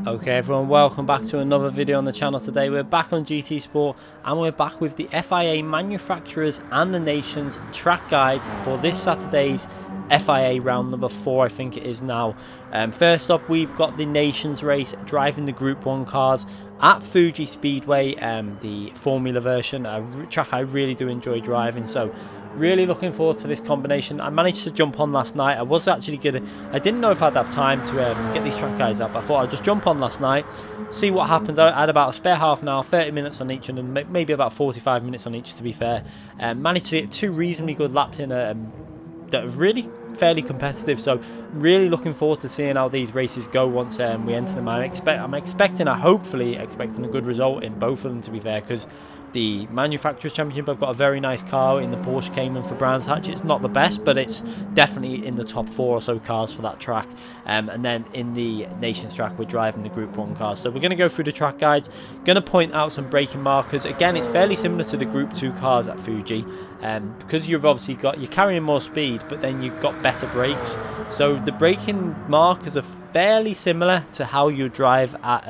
Okay everyone, welcome back to another video on the channel. Today we're back on GT Sport and we're back with the FIA manufacturers and the nations track guides for this Saturday's FIA round number 4, I think it is now. First up, we've got the nations race driving the Group 1 cars at Fuji Speedway, the Formula version, a track I really do enjoy driving, so really looking forward to this combination. I managed to jump on last night. I was actually I didn't know if I'd have time to get these track guides up. I thought I'd just jump on last night, see what happens. I had about a spare half an hour, 30 minutes on each, and then maybe about 45 minutes on each to be fair. Managed to get 2 reasonably good laps in that are really fairly competitive, so really looking forward to seeing how these races go once we enter them. Hopefully expecting a good result in both of them, to be fair, because the Manufacturers Championship, I've got a very nice car in the Porsche Cayman for Brands Hatch. It's not the best, but it's definitely in the top 4 or so cars for that track. And then in the Nations track, we're driving the Group 1 cars. So we're going to go through the track guides, going to point out some braking markers. Again, it's fairly similar to the Group 2 cars at Fuji, because you've obviously you're carrying more speed, but then you've got better brakes. So the braking markers are fairly similar to how you drive at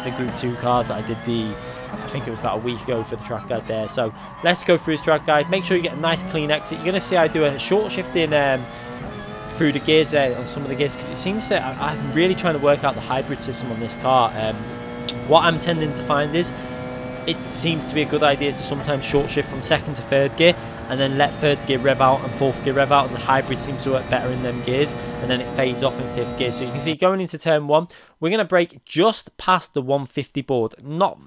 the Group 2 cars. I think it was about a week ago for the track guide there. So let's go through his track guide. Make sure you get a nice clean exit. You're going to see I do a short shift in through the gears there on some of the gears, because it seems that I'm really trying to work out the hybrid system on this car. What I'm tending to find is it seems to be a good idea to sometimes short shift from 2nd to 3rd gear and then let 3rd gear rev out and 4th gear rev out, as the hybrid seems to work better in them gears, and then it fades off in 5th gear. So you can see going into turn 1, we're going to brake just past the 150 board.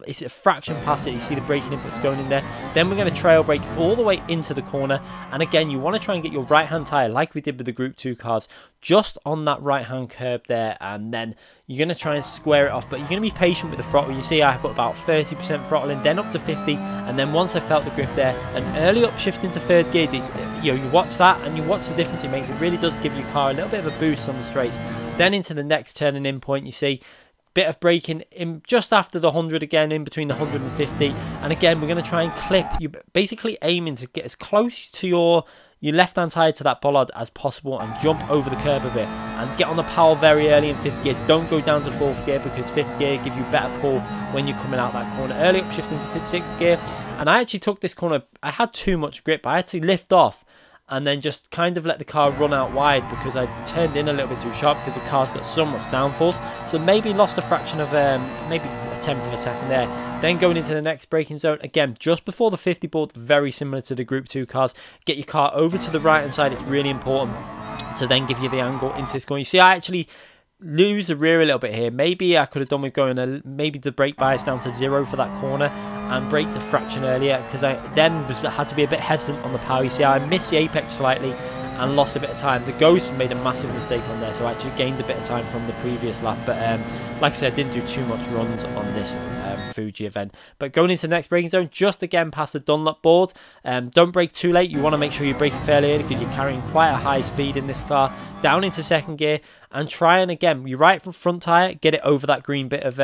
It's a fraction past it. You see the braking inputs going in there. Then we're going to trail brake all the way into the corner. And again, you want to try and get your right-hand tyre, like we did with the Group 2 cars, just on that right-hand curb there. And then you're going to try and square it off. But you're going to be patient with the throttle. You see I put about 30% throttle in, then up to 50. And then once I felt the grip there, an early upshift into 3rd gear, you watch that and you watch the difference it makes. It really does give your car a little bit of a boost on the straights. Then into the next turning in point, you see bit of braking in just after the 100 again, in between the 150, and again we're going to try and clip. You're basically aiming to get as close to your left hand tire to that bollard as possible and jump over the curb a bit and get on the power very early in 5th gear. Don't go down to 4th gear, because 5th gear gives you better pull when you're coming out that corner. Early upshift into 6th gear, and I actually took this corner, I had too much grip. I had to lift off and then just kind of let the car run out wide, because I turned in a little bit too sharp because the car's got so much downforce. So maybe lost a fraction of, maybe a 10th of a second there. Then going into the next braking zone, again, just before the 50 board, very similar to the Group 2 cars. Get your car over to the right-hand side. It's really important to then give you the angle into this corner. You see, I actually lose the rear a little bit here. Maybe I could have done with going maybe the brake bias down to 0 for that corner and braked a fraction earlier, because I then had to be a bit hesitant on the power. You see I missed the apex slightly and lost a bit of time. The Ghost made a massive mistake on there, so I actually gained a bit of time from the previous lap. But like I said, I didn't do too much runs on this Fuji event. But going into the next braking zone, just again past the Dunlop board. Don't brake too late. You want to make sure you're braking fairly early, because you're carrying quite a high speed in this car. Down into 2nd gear and try and, again, your right front tyre, get it over that green bit of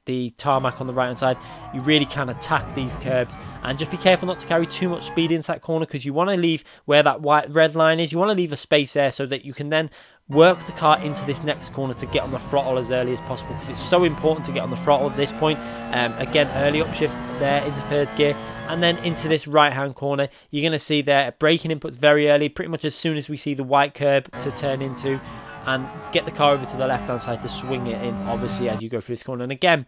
the tarmac on the right hand side. You really can attack these curbs, and just be careful not to carry too much speed into that corner, because you want to leave where that red line is. You want to leave a space there so that you can then work the car into this next corner to get on the throttle as early as possible, because it's so important to get on the throttle at this point. Again, early upshift there into 3rd gear, and then into this right hand corner. You're going to see there braking inputs very early, pretty much as soon as we see the white curb to turn into, and get the car over to the left hand side to swing it in, obviously, as you go through this corner. And again,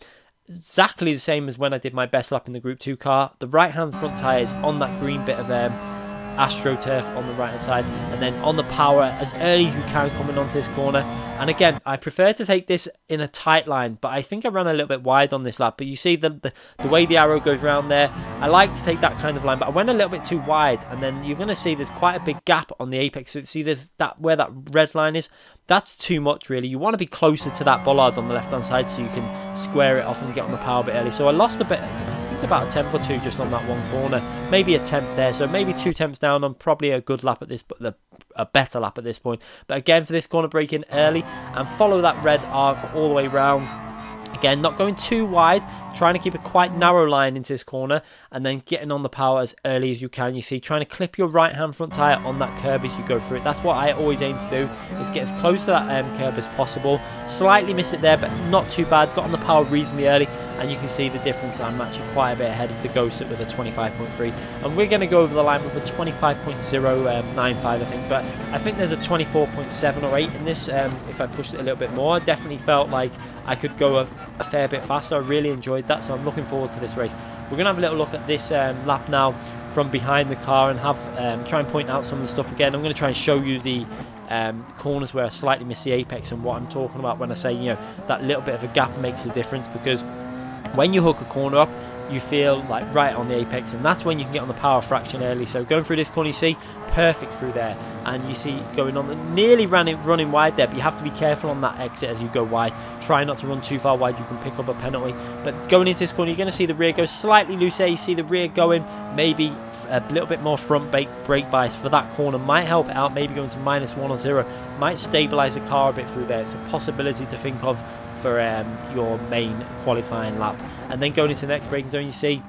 exactly the same as when I did my best lap in the Group 2 car. The right hand front tyre is on that green bit of AstroTurf on the right hand side, and then on the power as early as we can coming onto this corner. And again, I prefer to take this in a tight line, but I think I ran a little bit wide on this lap. But you see the way the arrow goes around there, I like to take that kind of line, but I went a little bit too wide, and then you're going to see there's quite a big gap on the apex. So see there's where that red line is, that's too much really. You want to be closer to that bollard on the left hand side so you can square it off and get on the power a bit early. So I lost a bit, about a 10th or 2 just on that one corner, maybe a 10th there, so maybe 2 tenths down on probably a good lap at this, but a better lap at this point. But again, for this corner, brake in early and follow that red arc all the way round. Again, not going too wide, trying to keep a quite narrow line into this corner, and then getting on the power as early as you can. You see, trying to clip your right hand front tyre on that curb as you go through it. That's what I always aim to do, is get as close to that curb as possible. Slightly miss it there, but not too bad. Got on the power reasonably early, and you can see the difference. I'm actually quite a bit ahead of the Ghost with a 25.3, and we're going to go over the line with a 25.095, I think, but I think there's a 24.7 or 8 in this. If I pushed it a little bit more, I definitely felt like I could go a fair bit faster. I really enjoyed that, so I'm looking forward to this race. We're going to have a little look at this lap now from behind the car and have try and point out some of the stuff again. I'm going to try and show you the corners where I slightly miss the apex and what I'm talking about when I say, you know, that little bit of a gap makes a difference, because when you hook a corner up, you feel like right on the apex, and that's when you can get on the power fraction early. So going through this corner, you see, perfect through there, and you see going on, nearly running wide there, but you have to be careful on that exit as you go wide. Try not to run too far wide, you can pick up a penalty. But going into this corner, you're going to see the rear go slightly loose there. You see the rear going maybe a little bit more front brake bias for that corner, might help it out, maybe going to -1 or 0, might stabilise the car a bit through there. It's a possibility to think of for your main qualifying lap. And then going into the next braking zone, you see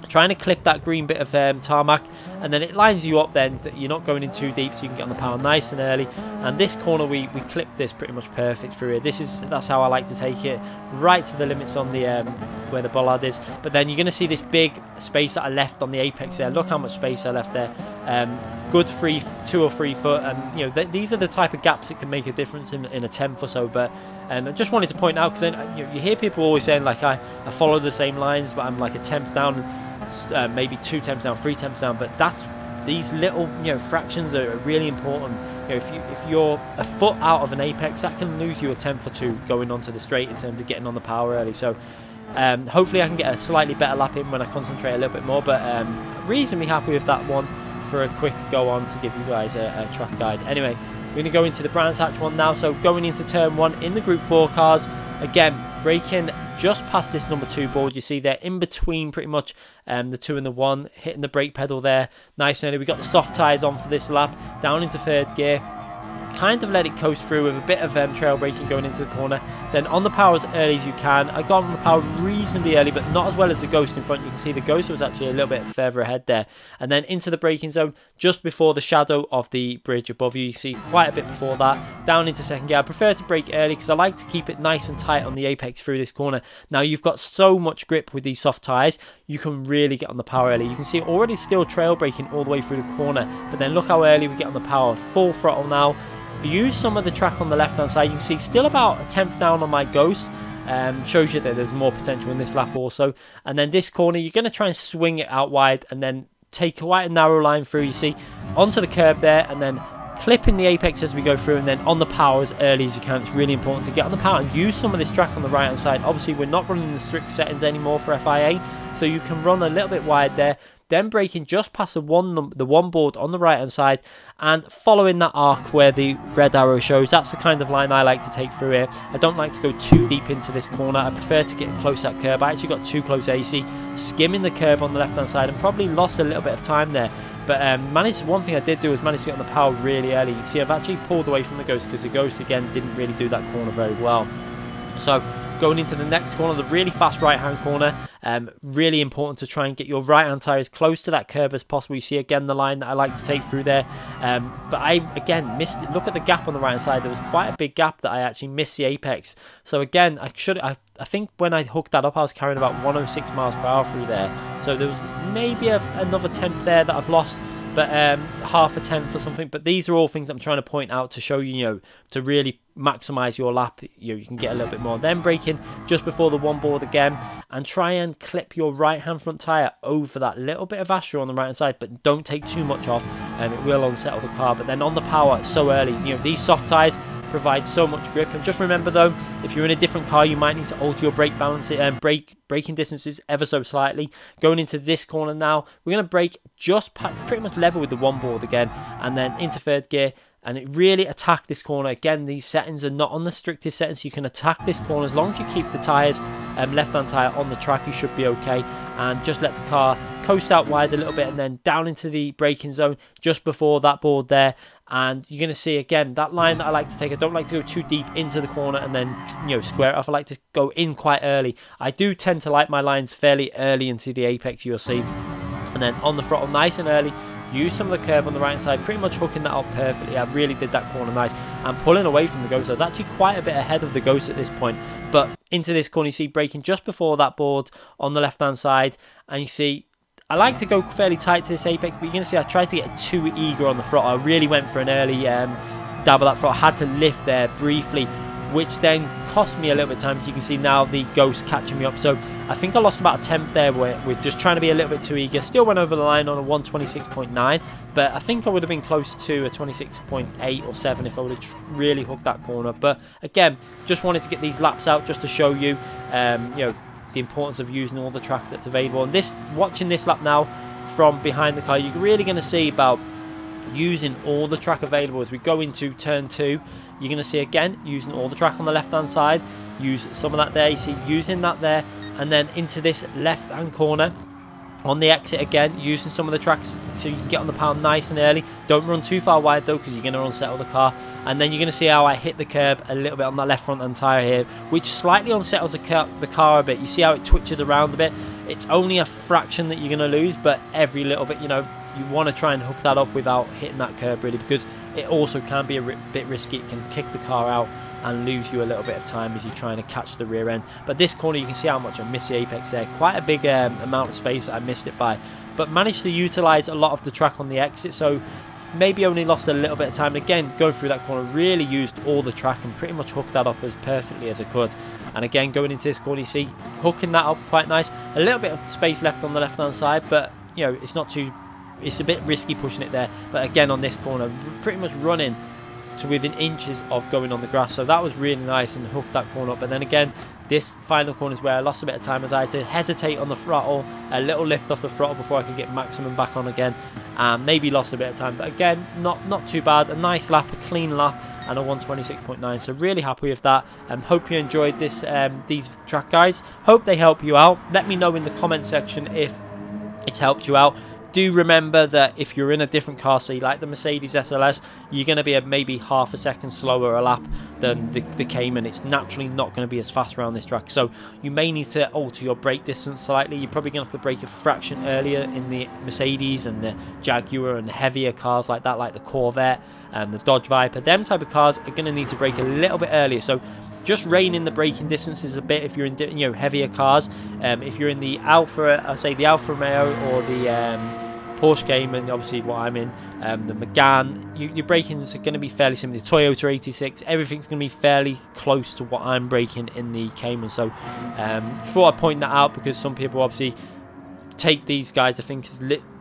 trying to clip that green bit of tarmac, and then it lines you up then that you're not going in too deep, so you can get on the power nice and early. And this corner, we clipped this pretty much perfect through here. That's how I like to take it, right to the limits on the where the bollard is. But then you're going to see this big space that I left on the apex there. Look how much space I left there. Good 2 or 3 foot, and you know these are the type of gaps that can make a difference in a 10th or so. But I just wanted to point out, because then you hear people always saying like I follow the same lines, but I'm like a 10th down, maybe 2 tenths down, 3 tenths down. But these little fractions are really important. If you're a foot out of an apex, that can lose you a 10th or 2 going onto the straight in terms of getting on the power early. So hopefully I can get a slightly better lap in when I concentrate a little bit more. But reasonably happy with that one for a quick go on to give you guys a track guide. Anyway, we're going to go into the Brands Hatch one now. So going into turn 1 in the Group 4 cars, again braking just past this number 2 board. You see they're in between pretty much the 2 and the 1, hitting the brake pedal there nice and early. We got the soft tyres on for this lap, down into 3rd gear, kind of let it coast through with a bit of trail braking going into the corner, then on the power as early as you can. I got on the power reasonably early, but not as well as the Ghost in front. You can see the Ghost was actually a little bit further ahead there, and then into the braking zone just before the shadow of the bridge above you. You see quite a bit before that, down into 2nd gear. I prefer to brake early because I like to keep it nice and tight on the apex through this corner. Now you've got so much grip with these soft tyres, you can really get on the power early. You can see already still trail braking all the way through the corner, but then look how early we get on the power. Full throttle now. Use some of the track on the left hand side. You can see still about a 10th down on my Ghost. Shows you that there's more potential in this lap also. And then this corner, you're going to try and swing it out wide and then take quite a narrow line through, you see, onto the curb there, and then clipping the apex as we go through, and then on the power as early as you can. It's really important to get on the power and use some of this track on the right hand side. Obviously we're not running the strict settings anymore for FIA, so you can run a little bit wide there, then braking just past the one board on the right hand side and following that arc where the red arrow shows. That's the kind of line I like to take through here. I don't like to go too deep into this corner. I prefer to get close to that curb. I actually got too close AC, skimming the curb on the left hand side, and probably lost a little bit of time there. But one thing I did do was manage to get on the power really early. You can see I've actually pulled away from the Ghost because the Ghost again didn't really do that corner very well. So going into the next corner, the really fast right hand corner, really important to try and get your right hand tyre as close to that curb as possible. You see again the line that I like to take through there, but I again missed it. Look at the gap on the right hand side. There was quite a big gap that I actually missed the apex. So again, I think when I hooked that up, I was carrying about 106 miles per hour through there. So there was maybe another 10th there that I've lost, but half a 10th or something. But these are all things I'm trying to point out to show you, to really maximize your lap. You can get a little bit more. Then braking just before the one board again, and try and clip your right hand front tire over that little bit of Astro on the right hand side, but don't take too much off, and it will unsettle the car. But then on the power so early, these soft tires provide so much grip. And just remember though, if you're in a different car, you might need to alter your brake balance and braking distances ever so slightly. Going into this corner now, we're going to brake just pretty much level with the one board again, and then into 3rd gear, and it really attack this corner. Again, these settings are not on the strictest settings, so you can attack this corner as long as you keep the tyres, left hand tyre on the track. You should be okay, and just let the car coast out wide a little bit and then down into the braking zone just before that board there. And you're going to see, again, that line that I like to take. I don't like to go too deep into the corner and then, you know, square it off. I like to go in quite early. I do tend to like my lines fairly early into the apex, you'll see. And then on the throttle, nice and early. Use some of the curb on the right side, pretty much hooking that up perfectly. I really did that corner nice. And pulling away from the Ghost. I was actually quite a bit ahead of the Ghost at this point. But into this corner, you see braking just before that board on the left-hand side. And you see, I like to go fairly tight to this apex, but you're going to see I tried to get too eager on the throttle. I really went for an early dab of that throttle. I had to lift there briefly, which then cost me a little bit of time. As you can see now, the Ghost catching me up. So I think I lost about a tenth there with just trying to be a little bit too eager. Still went over the line on a 126.9, but I think I would have been close to a 26.8 or 7 if I would have really hooked that corner. But again, just wanted to get these laps out just to show you, you know, the importance of using all the track that's available. And this, watching this lap now from behind the car, you're really going to see about using all the track available as we go into turn 2. You're going to see, again, using all the track on the left hand side, use some of that there, you see using that there, and then into this left hand corner on the exit, again using some of the tracks so you can get on the pound nice and early. Don't run too far wide though, because you're going to unsettle the car. And then you're going to see how I hit the curb a little bit on that left front end tyre here, which slightly unsettles the car a bit. You see how it twitches around a bit. It's only a fraction that you're going to lose, but every little bit, you know, you want to try and hook that up without hitting that curb really, because it also can be a bit risky. It can kick the car out and lose you a little bit of time as you're trying to catch the rear end. But this corner, you can see how much I missed the apex there. Quite a big amount of space that I missed it by, but managed to utilise a lot of the track on the exit, so maybe only lost a little bit of time. And again, going through that corner, really used all the track and pretty much hooked that up as perfectly as I could. And again, going into this corner, you see hooking that up quite nice. A little bit of space left on the left hand side, but you know, it's not too, it's a bit risky pushing it there. But again, on this corner, pretty much running to within inches of going on the grass, so that was really nice and hooked that corner up. But then again, this final corner is where I lost a bit of time as I had to hesitate on the throttle, a little lift off the throttle before I could get maximum back on again, and maybe lost a bit of time. But again, not too bad. A nice lap, a clean lap, and a 126.9. So really happy with that. Hope you enjoyed this these track guides. Hope they help you out. Let me know in the comment section if it's helped you out. Do remember that if you're in a different car, say like the Mercedes SLS, you're going to be maybe half a second slower a lap than the Cayman. It's naturally not going to be as fast around this track, so you may need to alter your brake distance slightly. You're probably going to have to brake a fraction earlier in the Mercedes and the Jaguar and the heavier cars like that, like the Corvette and the Dodge Viper. Them type of cars are going to need to brake a little bit earlier, so just rein in the braking distances a bit if you're in, you know, heavier cars. If you're in the Alfa, I say the Alfa Romeo or the Porsche Cayman, obviously what I'm in, the Megane, your braking is going to be fairly similar. The Toyota 86, everything's going to be fairly close to what I'm braking in the Cayman. So thought I'd point that out, because some people obviously take these guys, I think,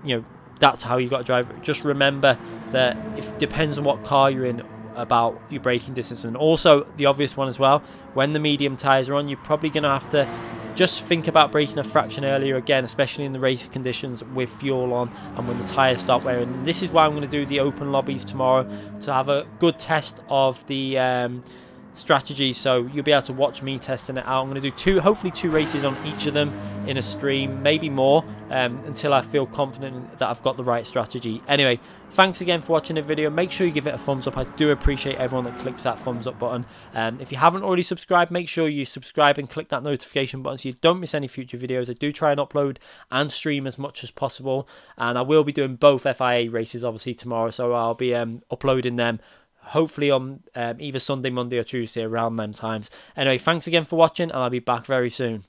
you know, that's how you got to drive. Just remember that it depends on what car you're in about your braking distance. And also the obvious one as well, when the medium tyres are on, you're probably going to have to just think about braking a fraction earlier again, especially in the race conditions with fuel on and when the tyres start wearing. And this is why I'm going to do the open lobbies tomorrow, to have a good test of the strategy, so you'll be able to watch me testing it out. I'm going to do hopefully two races on each of them in a stream, maybe more, until I feel confident that I've got the right strategy. Anyway, thanks again for watching the video. Make sure you give it a thumbs up. I do appreciate everyone that clicks that thumbs up button. If you haven't already subscribed, make sure you subscribe and click that notification button so you don't miss any future videos. I do try and upload and stream as much as possible, and I will be doing both FIA races obviously tomorrow, so I'll be uploading them hopefully on either Sunday, Monday or Tuesday around them times. Anyway, thanks again for watching, and I'll be back very soon.